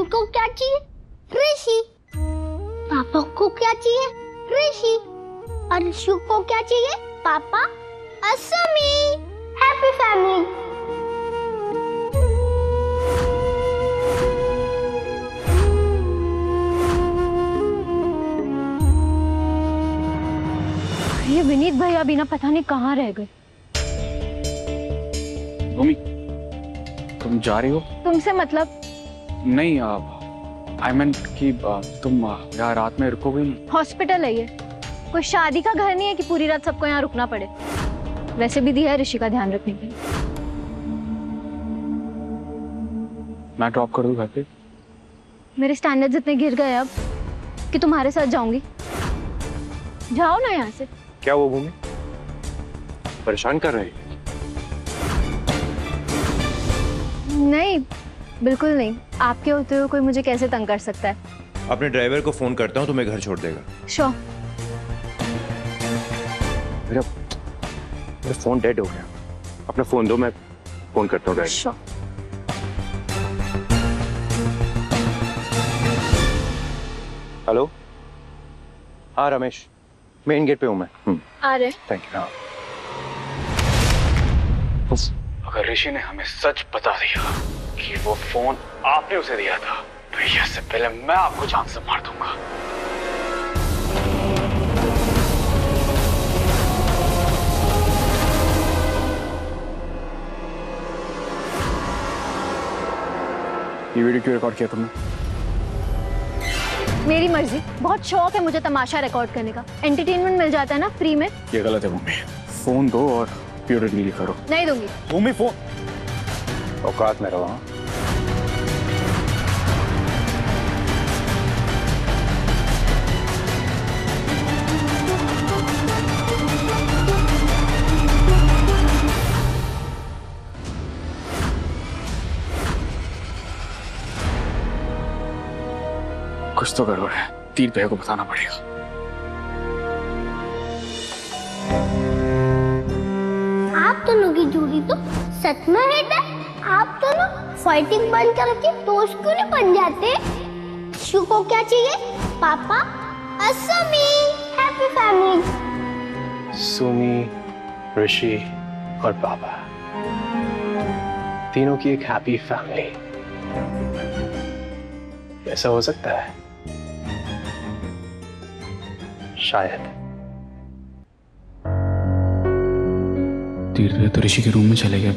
को क्या चाहिए? ऋषि। पापा को क्या चाहिए? ऋषि। और ऋषि को क्या चाहिए? पापा। असमी। Happy family. ये विनीत भैया भी ना पता नहीं कहाँ रह गए। भूमि, तुम जा रही हो? तुमसे मतलब? नहीं, आई मीन कि तुम यहाँ रात में रुकोगे नहीं? हॉस्पिटल है ये, कोई शादी का घर नहीं है कि पूरी रात सबको यहाँ रुकना पड़े। वैसे भी दिया है ऋषि का ध्यान रखने के लिए। मैं ड्रॉप कर दूं घर पे? मेरे स्टैंडर्ड्स इतने गिर गए अब कि तुम्हारे साथ जाऊंगी। जाओ ना यहाँ से। क्या वो भूमि परेशान कर रही है? नहीं, बिल्कुल नहीं। आपके होते हुए कोई मुझे कैसे तंग कर सकता है? अपने ड्राइवर को फोन करता हूँ, तुम्हें घर छोड़ देगा। श्योर। मेरा फोन डेड हो गया, अपना फोन दो, मैं फोन करता हूँ ड्राइवर। श्योर। हेलो, हाँ रमेश, मेन गेट पे हूँ मैं। आ रहे। Thank you. अगर ऋषि ने हमें सच बता दिया कि वो फोन आपने उसे दिया था, तो इससे पहले मैं आपको जान से मार दूंगा। ये वीडियो क्यों रिकॉर्ड किया तुमने? मेरी मर्जी। बहुत शौक है मुझे तमाशा रिकॉर्ड करने का। एंटरटेनमेंट मिल जाता है ना फ्री में। ये गलत है भूमि। फोन दो और वीडियो डिलीट करो। नहीं दूंगी। भूमि फोन। औकात में रहो। हाँ? कुछ तो गड़बड़ है, तीर भैया को बताना पड़ेगा। आप दोनों की जोड़ी तो सच में हिट है। आप दोनों फाइटिंग बंद करके दोस्त क्यों नहीं बन जाते? ऋषि को क्या चाहिए? पापा। असमी। Happy family. सुमी, ऋषि और पापा, तीनों की एक हैप्पी फैमिली। ऐसा हो सकता है शायद। तीर भैया तो ऋषि के रूम में चले गए।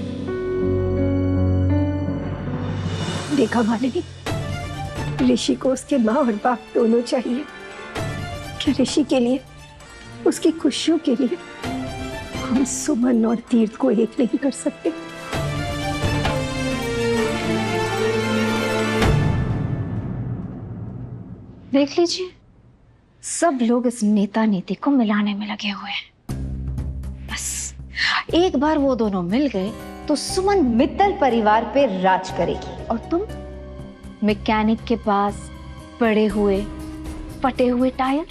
देखा मालिनी, ऋषि को उसके माँ और बाप दोनों चाहिए। क्या ऋषि के लिए, उसकी खुशियों के लिए हम सुमन और तीर्थ को एक नहीं कर सकते? देख लीजिए, सब लोग इस नेता नीति को मिलाने में लगे हुए हैं। बस एक बार वो दोनों मिल गए तो सुमन मित्तल परिवार पे राज करेगी और तुम मैकेनिक के पास पड़े हुए फटे हुए टायर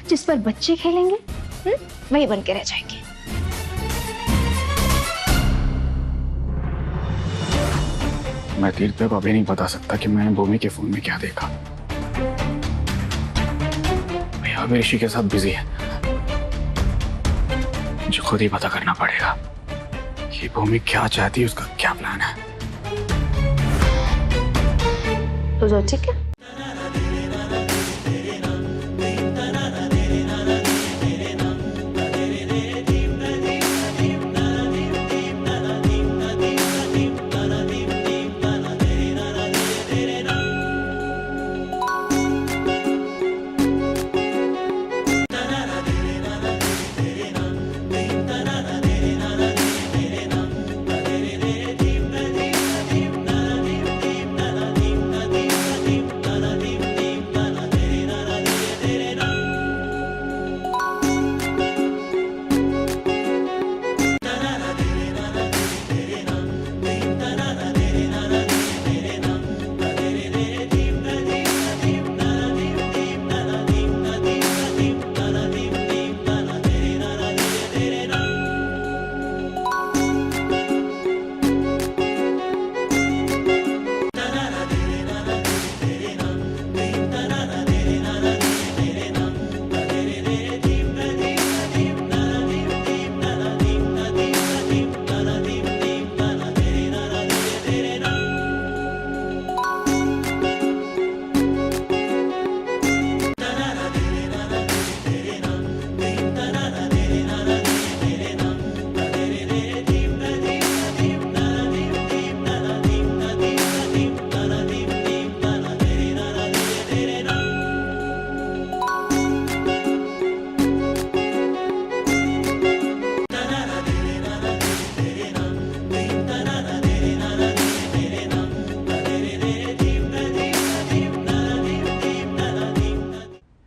जिस पर बच्चे खेलेंगे, वही बन के रह जाएंगे। मैं तीर्थ भैया को अभी नहीं बता सकता कि मैंने भूमि के फोन में क्या देखा। भैया अभी ऋषि के साथ बिजी है। मुझे खुद ही पता करना पड़ेगा कि भूमि क्या चाहती है, उसका क्या प्लान है। तो जो ठीक है।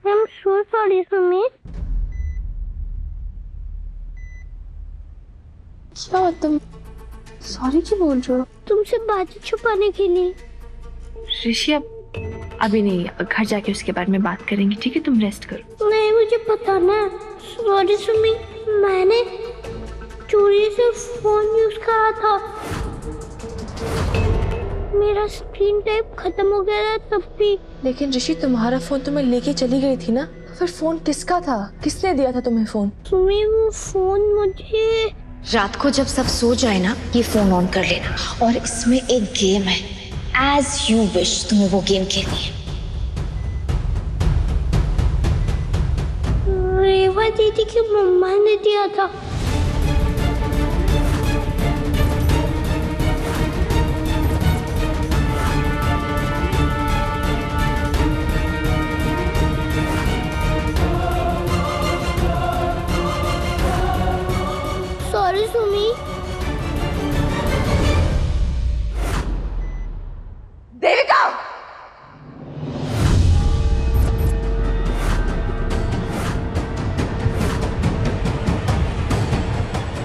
I'm so sorry, Sumit. क्या हुआ, तुम सॉरी क्यों बोल रहे हो? तुमसे बातें छुपाने के लिए। ऋषि अब अभी नहीं, घर जाके उसके बारे में बात करेंगे, ठीक है? तुम रेस्ट करो। नहीं, मुझे पता ना। सॉरी सुमित, मैंने चोरी से फोन यूज करा था। मेरा स्क्रीन टाइम खत्म हो गया था तब भी। लेकिन ऋषि, तुम्हारा फोन तो मैं लेके चली गई थी ना, फिर फोन किसका था? किसने दिया था तुम्हें फोन? सुमित, वो फोन मुझे रात को जब सब सो जाए ना, ये फोन ऑन कर लेना, और इसमें एक गेम है, एज यू विश, तुम्हें वो गेम खेलनी है। रेवा दीदी की मम्मा ने दिया था। सॉरी सुमित। देविका!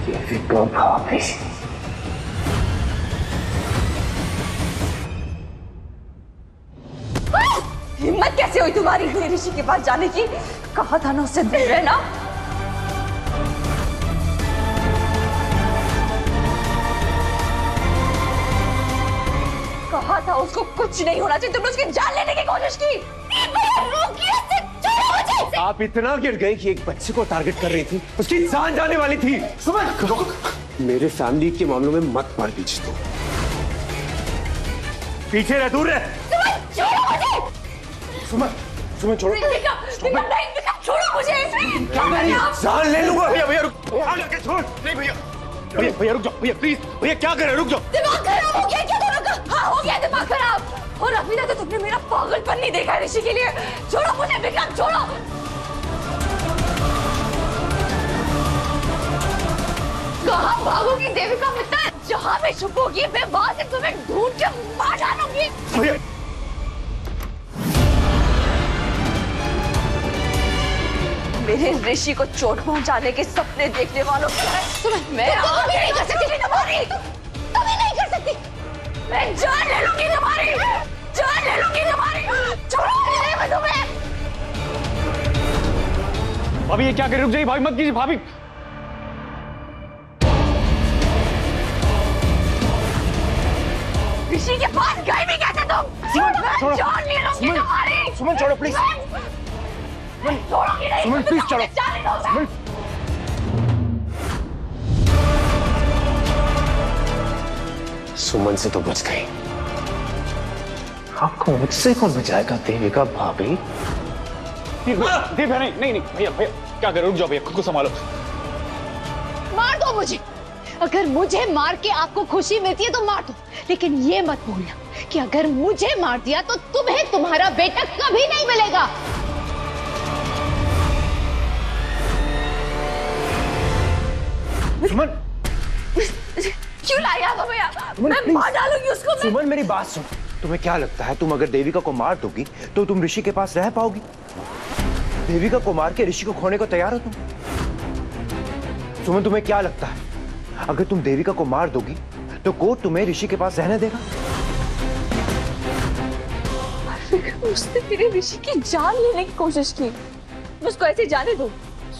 देविका भाभी, हिम्मत कैसे हुई तुम्हारी ऋषि के पास जाने की? कहा था ना उससे दूर रहना। कहा था उसको कुछ नहीं होना चाहिए, तुमने उसकी जान लेने की कोशिश की। आप इतना गिर गए कि एक बच्चे को टारगेट कर रही थी, उसकी जान जाने वाली थी। सुमन, मेरे फैमिली के मामलों में मत मार दीजिए। तो पीछे रह, दूर रह। सुमन, सुमन छोड़ो। छोड़ो मुझे। जान ले लूंगा। भैया भैया रुक, छोड़। नहीं भैया, भैया भैया रुक जाओ। भैया प्लीज, भैया क्या कर रहे हो? रुक जाओ। दिमाग खराब हो गया क्या दोनों का? हाँ, हो गया दिमाग खराब। और अभी तक तो तुमने मेरा पागलपन नहीं देखा है ऋषि के लिए। छोड़ो मुझे विक्रम, छोड़ो। कहाँ भागोगी देविका मित्तल? जहाँ मैं छुपोगी मैं वहां से तुम्हें ढूंढ के मार डालूंगी। भैया मेरे ऋषि को चोट पहुंचाने के सपने देखने वालों की मैं आगे नहीं कर सकती तुम्हारी। तुम्हें नहीं कर सकती। मैं जान ले लूंगी तुम्हारी, जान ले लूंगी तुम्हारी। छोड़ूंगी मैं तुम्हें। भाभी ये क्या कर रही? रुक जाइए भाभी, मत कीजिए भाभी। ऋषि के पास गए भी कैसे तुम? मैं जान ले लूंगी तुम्हारी। सुमन छोड़ो प्लीज। छोड़ूंगी नहीं। सुमन प्लीज चलो। सुमन सुमन से तो बच गई, आपको मुझसे कौन बचाएगा देविका भाभी? भैया नहीं नहीं नहीं भैया भैया क्या कर? रुक जाओ भैया, खुद को संभालो। मार दो मुझे। अगर मुझे मार के आपको खुशी मिलती है तो मार दो, लेकिन ये मत भूलना कि अगर मुझे मार दिया तो तुम्हें तुम्हारा बेटा कभी नहीं मिलेगा। सुमन, क्यों लाया हो भैया? मैं मार डालूंगी उसको। मैं सुमन मेरी बात सुन। तुम्हें क्या लगता है तुम अगर देविका को मार दोगी तो तुम ऋषि के पास रह पाओगी? देविका को मार के ऋषि को खोने को तैयार हो तुम? सुमन तुम्हें क्या लगता है अगर तुम देविका को मार दोगी तो कोर्ट तुम्हें ऋषि के पास रहने देगा? उसने मेरे ऋषि की जान लेने की कोशिश की, उसको ऐसे जाने दो।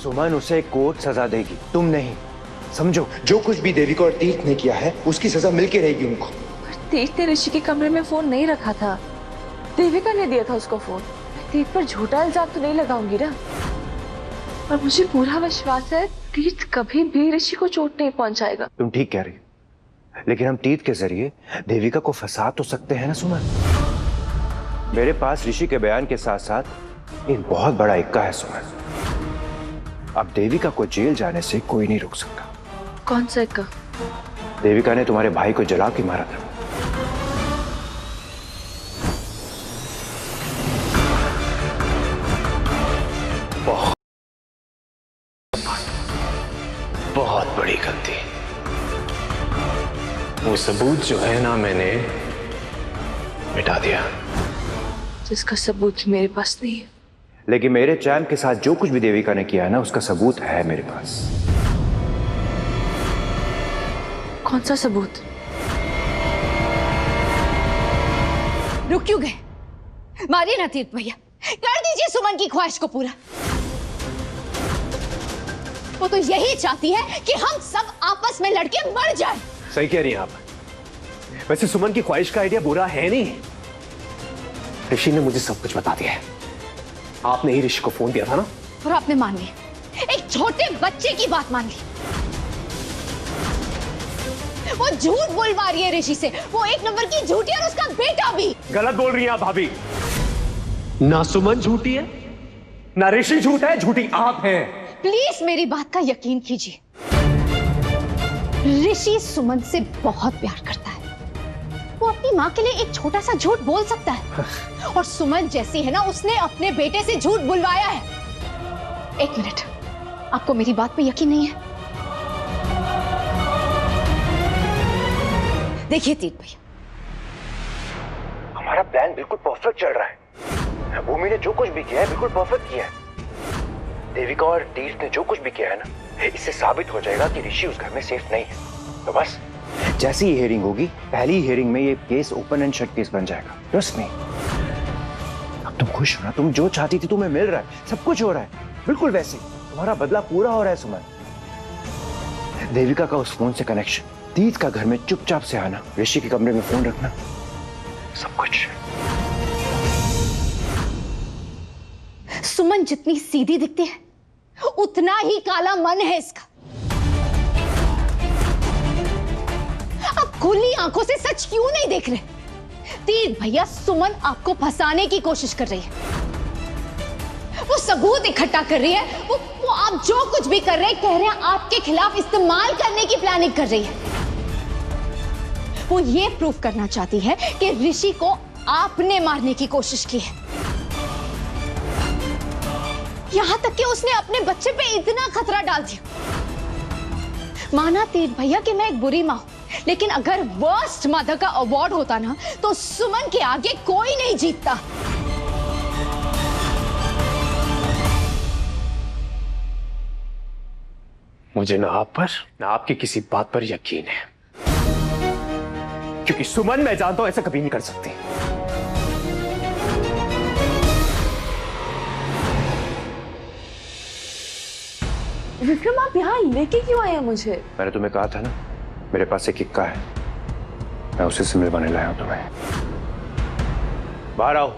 सुमन उसे कोर्ट सजा देगी, तुम नहीं। समझो, जो कुछ भी देविका और तीर्थ ने किया है उसकी सजा मिलके रहेगी उनको। तीर्थ ने ऋषि के कमरे में फोन नहीं रखा था, देविका ने दिया था उसको फोन। तीर्थ पर झूठा इल्जाम तो नहीं लगाऊंगी ना। और मुझे पूरा विश्वास है तीर्थ कभी भी ऋषि को चोट नहीं पहुंचाएगा। तुम ठीक कह रही हो, लेकिन हम तीर्थ के जरिए देविका को फंसा तो सकते हैं ना सुमन। मेरे पास ऋषि के बयान के साथ साथ एक बहुत बड़ा इक्का है सुमन। अब देविका को जेल जाने से कोई नहीं रोक सकता। कौन सा इक्का? देविका ने तुम्हारे भाई को जला के मारा था। बहुत बड़ी गलती। वो सबूत जो है ना, मैंने मिटा दिया। जिसका सबूत मेरे पास नहीं है। लेकिन मेरे चैम्प के साथ जो कुछ भी देविका ने किया है ना, उसका सबूत है मेरे पास। कौन सा सबूत? रुक क्यों गए? मारिए ना तीर्थ भैया, कर दीजिए सुमन की ख्वाहिश को पूरा। वो तो यही चाहती है कि हम सब आपस में लड़के मर जाएं। सही कह रही हैं आप। वैसे सुमन की ख्वाहिश का आइडिया बुरा है नहीं। ऋषि ने मुझे सब कुछ बता दिया है। आपने ही ऋषि को फोन दिया था ना, और आपने मान लिया, एक छोटे बच्चे की बात मान ली। वो झूठ बुलवा रही है ऋषि से, वो एक नंबर की झूठी और उसका बेटा भी। गलत बोल रही हैं आप भाभी। ना सुमन झूठी है, ना ऋषि झूठा है, झूठी आप हैं। प्लीज मेरी बात का यकीन कीजिए, ऋषि सुमन से बहुत प्यार करता है। वो अपनी माँ के लिए एक छोटा सा झूठ बोल सकता है, और सुमन जैसी है ना, उसने अपने बेटे से झूठ बुलवाया है। एक मिनट, आपको मेरी बात पे यकीन नहीं है? देखिए तीर्थ भैया, हमारा प्लान बिल्कुल परफेक्ट चल रहा है। भूमि ने जो कुछ भी किया है बिल्कुल परफेक्ट किया है। देविका और तीर्थ ने जो कुछ भी किया है ना, इससे साबित हो जाएगा कि ऋषि उस घर में सेफ नहीं है। तो बस जैसी ही हियरिंग होगी, पहली हियरिंग में ये case open and shut case बन जाएगा। Trust me. अब तुम खुश हो ना, तुम जो चाहती थी तुम्हें मिल रहा है, सब कुछ हो रहा है बिल्कुल वैसे। तुम्हारा बदला पूरा हो रहा है सुमन। देविका का उस फोन से कनेक्शन, तीर्थ का घर में चुपचाप से आना, ऋषि के कमरे में फोन रखना, सब कुछ। सुमन जितनी सीधी दिखती है, उतना ही काला मन है इसका। आप खुली आंखों से सच क्यों नहीं देख रहे? तीर्थ भैया, सुमन आपको फंसाने की कोशिश कर रही है। वो सबूत इकट्ठा कर रही है। वो आप जो कुछ भी कर रहे हैं, कह रहे हैं आपके खिलाफ इस्तेमाल करने की प्लानिंग कर रही है। वो ये प्रूव करना चाहती है कि ऋषि को आपने मारने की कोशिश की है। यहां तक कि उसने अपने बच्चे पे इतना खतरा डाल दिया। माना तीर्थ भैया कि मैं एक बुरी मां हूं, लेकिन अगर वर्स्ट मदर का अवार्ड होता ना, तो सुमन के आगे कोई नहीं जीतता। मुझे ना आप पर, ना आपकी किसी बात पर यकीन है, क्योंकि सुमन मैं जानता हूं ऐसा कभी नहीं कर सकती। विक्रम, आप यहाँ लेके क्यों आए हैं मुझे? मैंने तुम्हें कहा था ना, मेरे पास एक इक्का है, मैं उसी से मिलवाने लाया हूं तुम्हें। बाहर आओ।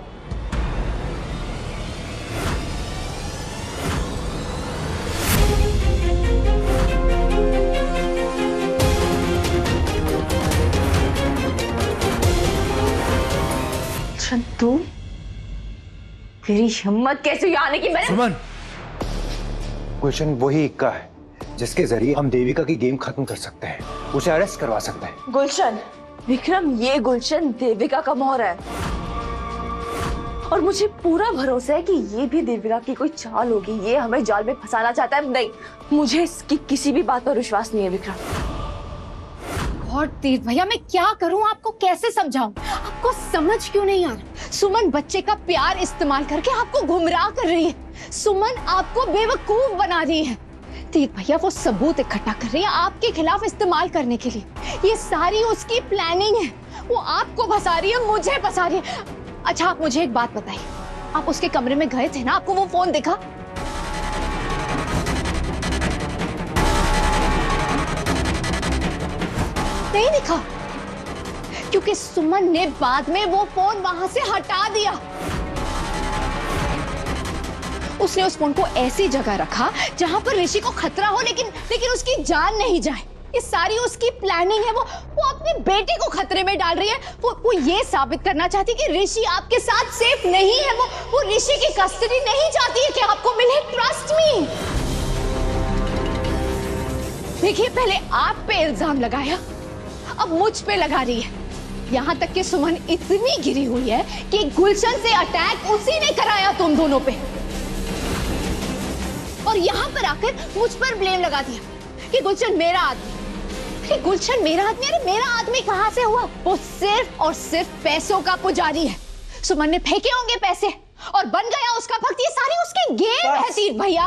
तू, तेरी हिम्मत कैसे हुई आने की? मैंने सुमन, गुलशन वही इक्का है जिसके जरिए हम देविका की गेम खत्म कर सकते हैं, उसे अरेस्ट करवा सकते हैं। गुलशन, विक्रम, ये गुलशन देविका का मोहर है, और मुझे पूरा भरोसा है कि ये भी देविका की कोई चाल होगी। ये हमें जाल में फंसाना चाहता है। नहीं, मुझे इसकी किसी भी बात पर विश्वास नहीं है विक्रम। और तीर्थ भैया, मैं क्या करूं? आपको कैसे समझाऊं? आपको समझ क्यों नहीं आ रहा? सुमन बच्चे का प्यार इस्तेमाल करके आपको गुमराह कर रही है। सुमन आपको बेवकूफ बना रही है। तीर्थ भैया, वो सबूत इकट्ठा कर रही है आपके खिलाफ इस्तेमाल करने के लिए। ये सारी उसकी प्लानिंग है। वो आपको फंसा रही है, मुझे फंसा रही है। अच्छा, आप मुझे एक बात बताइए, आप उसके कमरे में गए थे ना? आपको वो फोन दिखा? नहीं दिखा, क्योंकि सुमन ने बाद में वो फोन वहां से हटा दिया। उसने उस फोन को ऐसी जगह रखा जहां पर ऋषि को खतरा हो, लेकिन उसकी जान नहीं जाए। ये सारी उसकी प्लानिंग है। वो अपने बेटे को खतरे में डाल रही है। वो ये साबित करना चाहती कि ऋषि आपके साथ सेफ नहीं है। वो ऋषि की कस्टडी नहीं चाहती है कि आपको मिले। Trust me. देखिए, पहले आप पे इल्जाम लगाया, अब मुझ पे लगा रही है। यहाँ तक कि सुमन इतनी गिरी हुई है कि गुलशन से अटैक उसी ने कराया तुम दोनों पे, और यहाँ पर आकर मुझ पर ब्लेम लगा दिया कि गुलशन मेरा आदमी। गुलशन मेरा आदमी? अरे मेरा आदमी कहाँ से हुआ? वो सिर्फ और सिर्फ पैसों का पुजारी है। सुमन ने फेंके होंगे पैसे और बन गया उसका भक्त। ये सारी उसकी गेम है तीर भैया।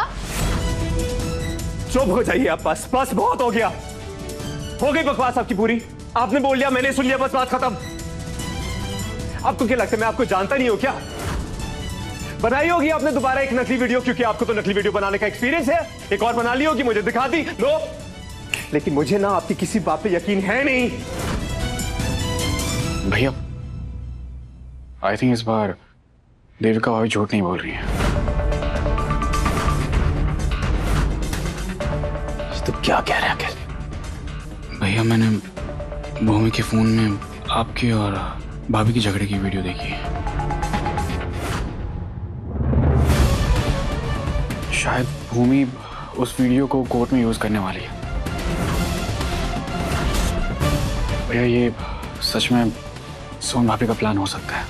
चुप हो जाइए आप। बस बहुत हो गया। हो गई बकवास आपकी पूरी। आपने बोल लिया, मैंने सुन लिया, बस बात खत्म। आपको क्या लगता है मैं आपको जानता नहीं हूं क्या? बनाई होगी आपने दोबारा एक नकली वीडियो, क्योंकि आपको तो नकली वीडियो बनाने का एक्सपीरियंस है। एक और बना ली होगी, मुझे दिखा दी लो। लेकिन मुझे ना आपकी किसी बात पे यकीन है नहीं। भैया, आई थिंक इस बार देविका भाभी झूठ नहीं बोल रही है। तो क्या कह रहे हैं? भैया, मैंने भूमि के फोन में आपके और भाभी की झगड़े की वीडियो देखी है। शायद भूमि उस वीडियो को कोर्ट में यूज करने वाली है। भैया, ये सच में सोन भाभी का प्लान हो सकता है।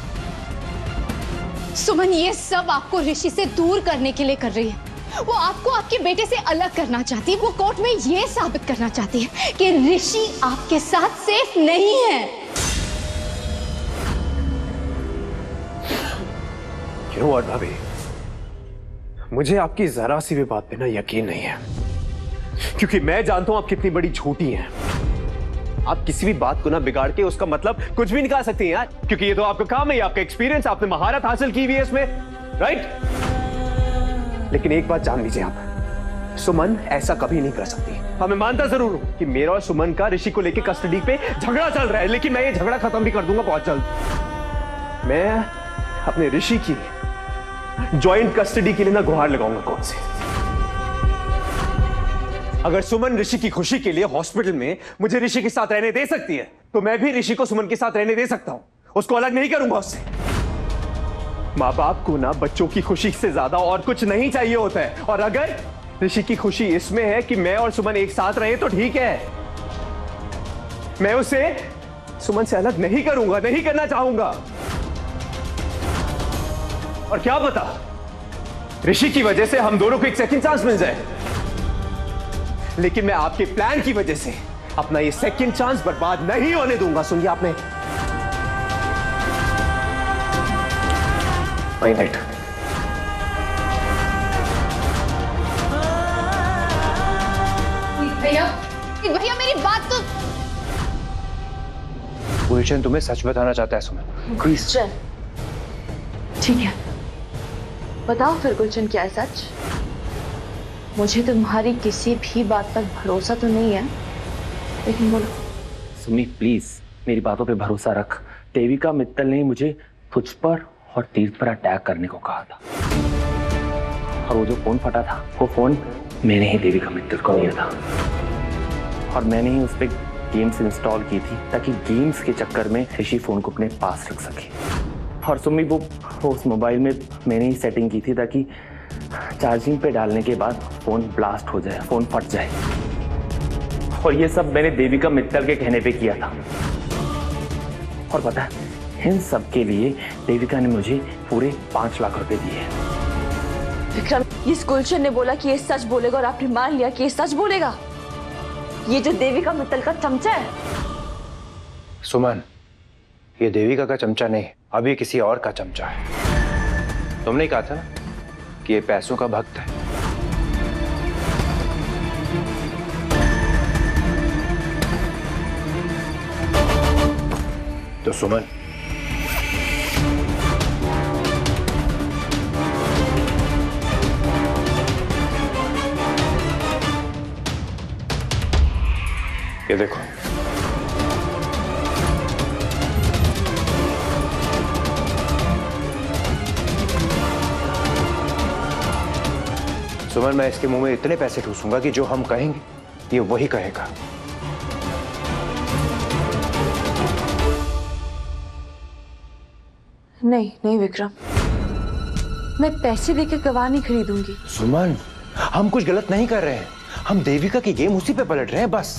सुमन ये सब आपको ऋषि से दूर करने के लिए कर रही है। वो आपको आपके बेटे से अलग करना चाहती है। वो कोर्ट में ये साबित करना चाहती है कि ऋषि आपके साथ सेफ नहीं है। क्यों और भाभी, मुझे आपकी जरा सी भी बात पे ना यकीन नहीं है, क्योंकि मैं जानता हूं आप कितनी बड़ी झूठी हैं। आप किसी भी बात को ना बिगाड़ के उसका मतलब कुछ भी निकाल सकती हैं यार, क्योंकि ये तो आपका काम है, आपका एक्सपीरियंस, आपने महारत हासिल की हुई है इसमें, राइट? लेकिन एक बात जान लीजिए आप, सुमन ऐसा कभी नहीं कर सकती। हाँ, मैं मानता जरूर हूं कि मेरा और सुमन का ऋषि को लेकर कस्टडी पे झगड़ा चल रहा है, लेकिन मैं ये झगड़ा खत्म भी कर दूंगा बहुत जल्द। मैं अपने ऋषि की जॉइंट कस्टडी के लिए ना गुहार लगाऊंगा कोर्ट से। अगर सुमन ऋषि की खुशी के लिए हॉस्पिटल में मुझे ऋषि के साथ रहने दे सकती है, तो मैं भी ऋषि को सुमन के साथ रहने दे सकता हूं। उसको अलग नहीं करूंगा उससे। माँ बाप को ना बच्चों की खुशी से ज्यादा और कुछ नहीं चाहिए होता है, और अगर ऋषि की खुशी इसमें है कि मैं और सुमन एक साथ रहे तो ठीक है। मैं उसे सुमन से अलग नहीं करूंगा, नहीं करना चाहूंगा। और क्या पता ऋषि की वजह से हम दोनों को एक सेकंड चांस मिल जाए, लेकिन मैं आपके प्लान की वजह से अपना ये सेकंड चांस बर्बाद नहीं होने दूंगा। सुनिए आपने राइट। भैया मेरी बात तो। गुलशन तुम्हें सच बताना चाहता है सुमन। गुलशन, ठीक है, बताओ फिर गुलशन क्या है सच? मुझे तुम्हारी किसी भी बात पर भरोसा तो नहीं है, लेकिन बोलो। सुमी प्लीज मेरी बातों पे भरोसा रख। देविका मित्तल ने मुझे तुझ पर और तीर्थ पर अटैक करने को कहा था, और वो जो फोन फटा था वो फोन मैंने ही देविका मित्तल को दिया था, और मैंने ही उस पर गेम्स इंस्टॉल की थी ताकि गेम्स के चक्कर में ऋषि फोन को अपने पास रख सके। और सुमी वो उस मोबाइल में मैंने ही सेटिंग की थी ताकि चार्जिंग पे डालने के बाद फोन ब्लास्ट हो जाए, फोन फट जाए। और ये सब मैंने देविका मित्तल के कहने पे किया था। और पता है, इन सब के लिए देविका ने मुझे पूरे 5 लाख रुपए दिए। विक्रम, इस गुलशन ने बोला कि ये सच बोलेगा और आपने मान लिया कि ये सच बोलेगा। ये जो देविका मित्तल का चमचा है। सुमन, ये देविका का चमचा नहीं, अब ये किसी और का चमचा है। तुमने कहा था ना कि ये पैसों का भक्त है। तो सुमन, ये देखो, सुमन, मैं इसके मुंह में इतने पैसे ठूसूंगा कि जो हम कहेंगे ये वही कहेगा। नहीं नहीं विक्रम, मैं पैसे देकर गवाह नहीं खरीदूंगी। सुमन, हम कुछ गलत नहीं कर रहे हैं, हम देविका की गेम उसी पे पलट रहे हैं बस।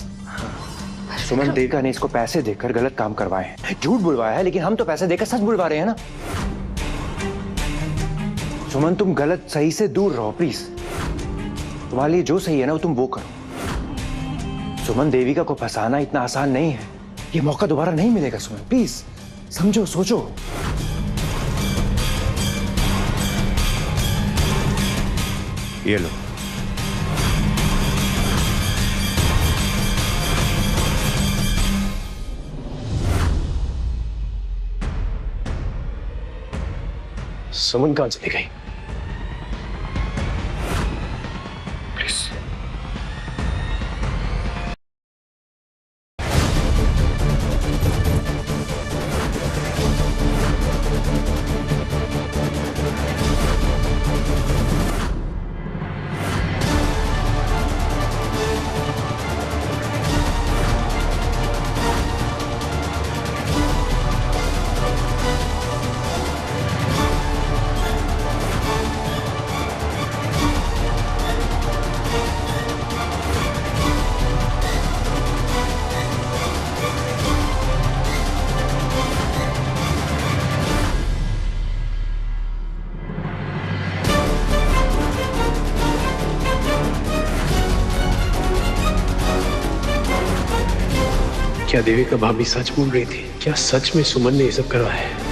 सुमन, देविका ने इसको पैसे देकर गलत काम करवाए हैं, झूठ बुलवाया है, लेकिन हम तो पैसे देकर सच बुलवा रहे हैं ना। सुमन, तुम गलत सही से दूर रहो प्लीज। तुम्हारे लिए जो सही है ना वो तुम वो करो। सुमन, देविका को फंसाना इतना आसान नहीं है, ये मौका दोबारा नहीं मिलेगा। सुमन प्लीज समझो, सोचो। ये लो। सुमन कहां चली गई? प्लीज। क्या देविका भाभी सच बोल रही थी? क्या सच में सुमन ने ये सब करवाया है?